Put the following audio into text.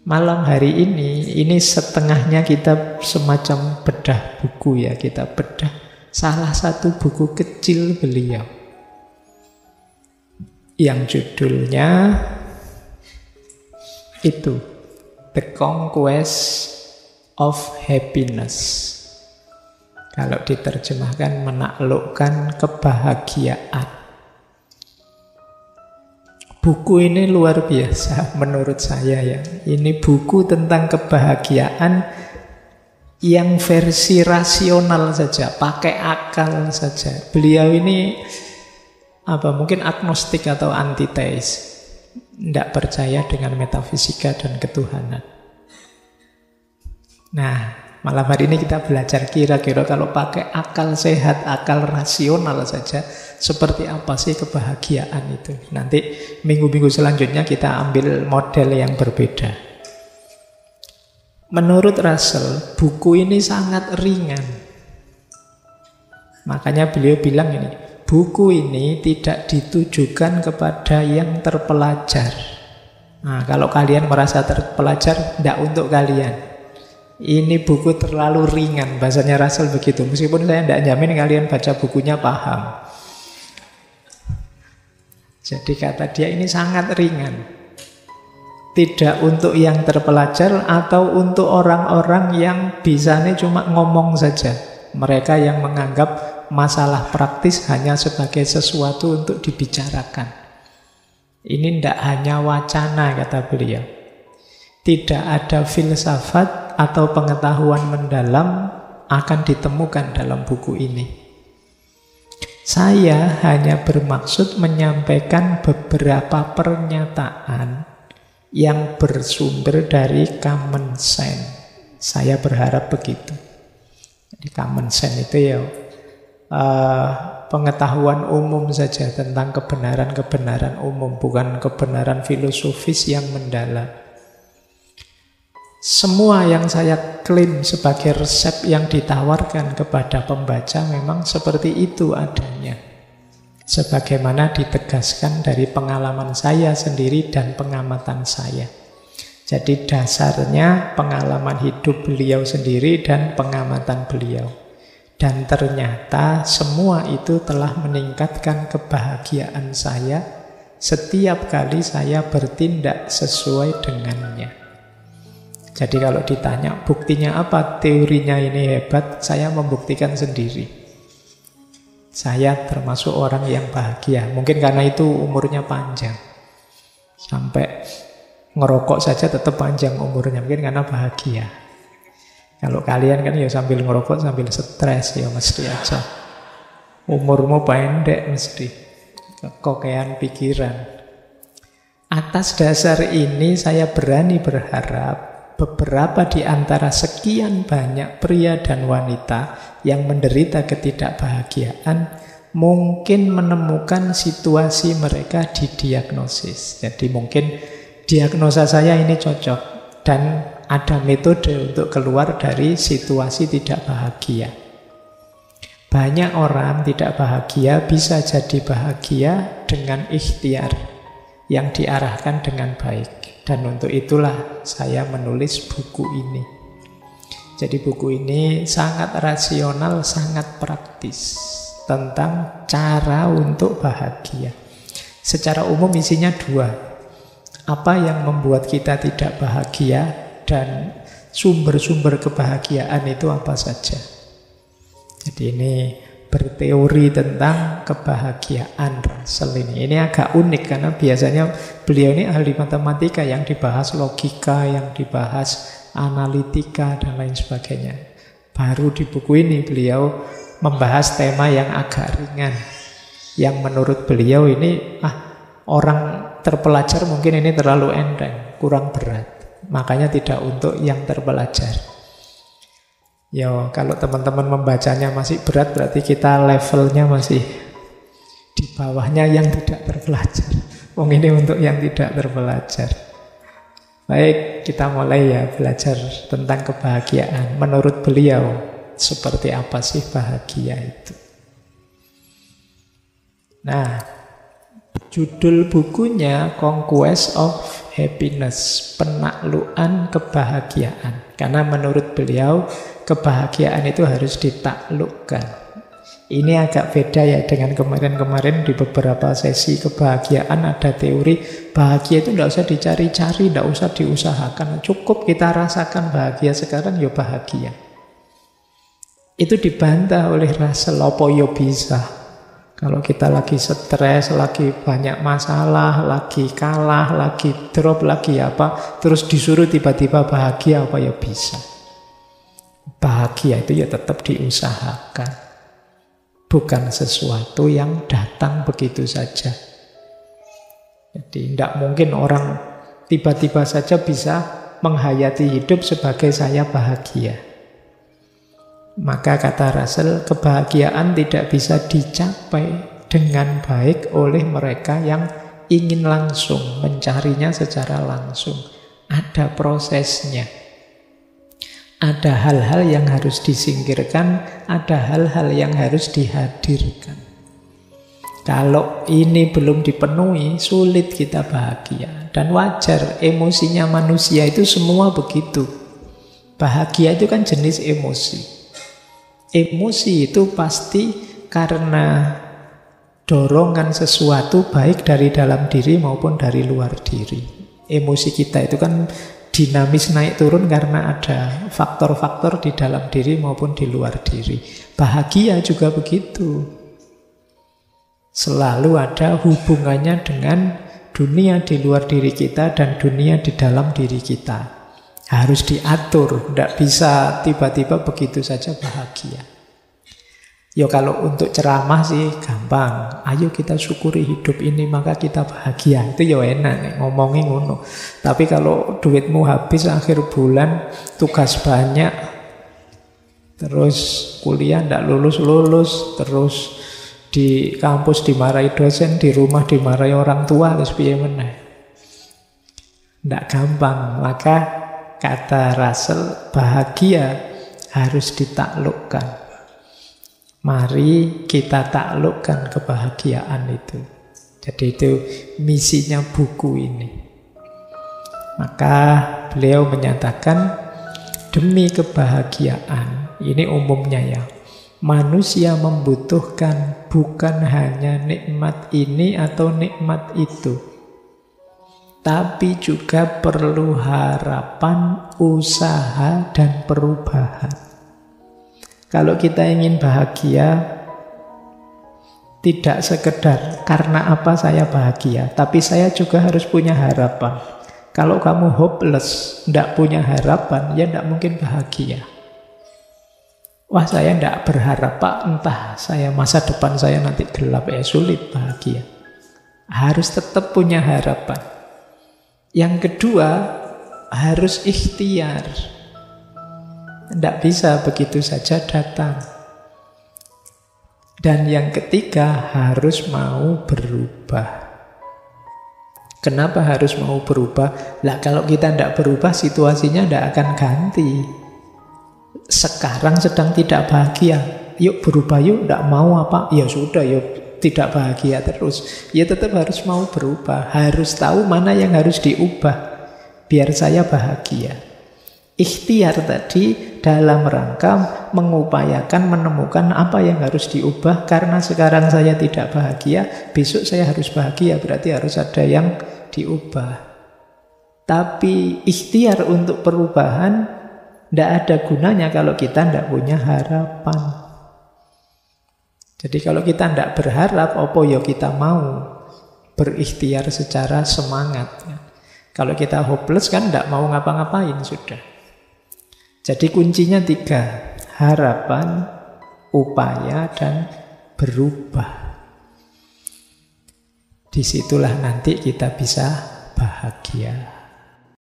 malam hari ini setengahnya kita semacam bedah buku ya. Kita bedah salah satu buku kecil beliau yang judulnya itu The Conquest of Happiness. Kalau diterjemahkan menaklukkan kebahagiaan. Buku ini luar biasa menurut saya ya. Ini buku tentang kebahagiaan yang versi rasional saja, pakai akal saja. Beliau ini mungkin agnostik atau antiteis. Tidak percaya dengan metafisika dan ketuhanan. Nah, malam hari ini kita belajar kira-kira kalau pakai akal sehat, akal rasional saja, seperti apa sih kebahagiaan itu. Nanti minggu-minggu selanjutnya kita ambil model yang berbeda. Menurut Russell, buku ini sangat ringan. Makanya beliau bilang ini, buku ini tidak ditujukan kepada yang terpelajar. Nah, kalau kalian merasa terpelajar, tidak untuk kalian. Ini buku terlalu ringan, bahasanya Russell begitu. Meskipun saya tidak jamin kalian baca bukunya paham. Jadi kata dia ini sangat ringan. Tidak untuk yang terpelajar atau untuk orang-orang yang bisanya cuma ngomong saja. Mereka yang menganggap masalah praktis hanya sebagai sesuatu untuk dibicarakan. Ini tidak hanya wacana, kata beliau. Tidak ada filsafat atau pengetahuan mendalam akan ditemukan dalam buku ini. Saya hanya bermaksud menyampaikan beberapa pernyataan yang bersumber dari common sense. Saya berharap begitu. Jadi common sense itu ya pengetahuan umum saja tentang kebenaran-kebenaran umum, bukan kebenaran filosofis yang mendalam. Semua yang saya klaim sebagai resep yang ditawarkan kepada pembaca memang seperti itu adanya. Sebagaimana ditegaskan dari pengalaman saya sendiri dan pengamatan saya. Jadi dasarnya pengalaman hidup beliau sendiri dan pengamatan beliau. Dan ternyata semua itu telah meningkatkan kebahagiaan saya setiap kali saya bertindak sesuai dengannya. Jadi kalau ditanya buktinya apa, teorinya ini hebat, saya membuktikan sendiri. Saya termasuk orang yang bahagia. Mungkin karena itu umurnya panjang. Sampai ngerokok saja tetap panjang umurnya. Mungkin karena bahagia. Kalau kalian kan ya sambil ngerokok sambil stres ya mesti aja. Umurmu pendek mesti. Kekokean pikiran. Atas dasar ini saya berani berharap beberapa di antara sekian banyak pria dan wanita yang menderita ketidakbahagiaan mungkin menemukan situasi mereka di diagnosis. Jadi mungkin diagnosa saya ini cocok dan ada metode untuk keluar dari situasi tidak bahagia. Banyak orang tidak bahagia bisa jadi bahagia dengan ikhtiar yang diarahkan dengan baik. Dan untuk itulah saya menulis buku ini. Jadi buku ini sangat rasional, sangat praktis tentang cara untuk bahagia. Secara umum isinya dua. Apa yang membuat kita tidak bahagia dan sumber-sumber kebahagiaan itu apa saja. Jadi ini berteori tentang kebahagiaan Russell ini. Ini agak unik karena biasanya beliau ini ahli matematika, yang dibahas logika, yang dibahas analitika dan lain sebagainya. Baru di buku ini beliau membahas tema yang agak ringan, yang menurut beliau ini orang terpelajar mungkin ini terlalu enteng, kurang berat, makanya tidak untuk yang terpelajar. Ya, kalau teman-teman membacanya masih berat, berarti kita levelnya masih di bawahnya yang tidak terpelajar. Ini untuk yang tidak terpelajar. Baik, kita mulai ya belajar tentang kebahagiaan. Menurut beliau, seperti apa sih bahagia itu? Nah, judul bukunya Conquest of happiness, penaklukan kebahagiaan. Karena menurut beliau kebahagiaan itu harus ditaklukkan. Ini agak beda ya dengan kemarin-kemarin di beberapa sesi kebahagiaan ada teori bahagia itu tidak usah dicari-cari, tidak usah diusahakan. Cukup kita rasakan bahagia sekarang, ya bahagia. Itu dibantah oleh Russell, apa ya bisa. Kalau kita lagi stres, lagi banyak masalah, lagi kalah, lagi drop, lagi apa, terus disuruh tiba-tiba bahagia, apa ya bisa. Bahagia itu ya tetap diusahakan. Bukan sesuatu yang datang begitu saja. Jadi tidak mungkin orang tiba-tiba saja bisa menghayati hidup sebagai saya bahagia. Maka kata Russell, kebahagiaan tidak bisa dicapai dengan baik oleh mereka yang ingin langsung, mencarinya secara langsung. Ada prosesnya. Ada hal-hal yang harus disingkirkan, ada hal-hal yang harus dihadirkan. Kalau ini belum dipenuhi, sulit kita bahagia. Dan wajar, emosinya manusia itu semua begitu. Bahagia itu kan jenis emosi. Emosi itu pasti karena dorongan sesuatu baik dari dalam diri maupun dari luar diri. Emosi kita itu kan dinamis naik turun karena ada faktor-faktor di dalam diri maupun di luar diri. Bahagia juga begitu. Selalu ada hubungannya dengan dunia di luar diri kita dan dunia di dalam diri kita. Harus diatur, tidak bisa tiba-tiba begitu saja bahagia. Ya kalau untuk ceramah sih gampang. Ayo kita syukuri hidup ini maka kita bahagia. Itu ya enak nih, ngomongin ngono. Tapi kalau duitmu habis akhir bulan, tugas banyak, terus kuliah tidak lulus-lulus, terus di kampus dimarahi dosen, di rumah dimarahi orang tua, terus piye meneh. Tidak gampang. Maka kata Russell, bahagia harus ditaklukkan. Mari kita taklukkan kebahagiaan itu. Jadi itu misinya buku ini. Maka beliau menyatakan, demi kebahagiaan, ini umumnya ya, manusia membutuhkan bukan hanya nikmat ini atau nikmat itu, tapi juga perlu harapan, usaha, dan perubahan. Kalau kita ingin bahagia, tidak sekedar karena apa saya bahagia, tapi saya juga harus punya harapan. Kalau kamu hopeless, tidak punya harapan, ya tidak mungkin bahagia. Wah, saya tidak berharap, Pak, entah saya masa depan saya nanti gelap, sulit bahagia. Harus tetap punya harapan. Yang kedua, harus ikhtiar. Tidak bisa begitu saja datang. Dan yang ketiga, harus mau berubah. Kenapa harus mau berubah? Lah kalau kita tidak berubah, situasinya tidak akan ganti. Sekarang sedang tidak bahagia, yuk berubah yuk, tidak mau apa? Ya sudah, yuk tidak bahagia terus. Ya tetap harus mau berubah. Harus tahu mana yang harus diubah biar saya bahagia. Ikhtiar tadi dalam rangka mengupayakan menemukan apa yang harus diubah. Karena sekarang saya tidak bahagia, besok saya harus bahagia, berarti harus ada yang diubah. Tapi ikhtiar untuk perubahan tidak ada gunanya kalau kita tidak punya harapan. Jadi kalau kita tidak berharap, apa ya kita mau berikhtiar secara semangat. Kalau kita hopeless kan tidak mau ngapa-ngapain sudah. Jadi kuncinya 3, harapan, upaya, dan berubah. Disitulah nanti kita bisa bahagia.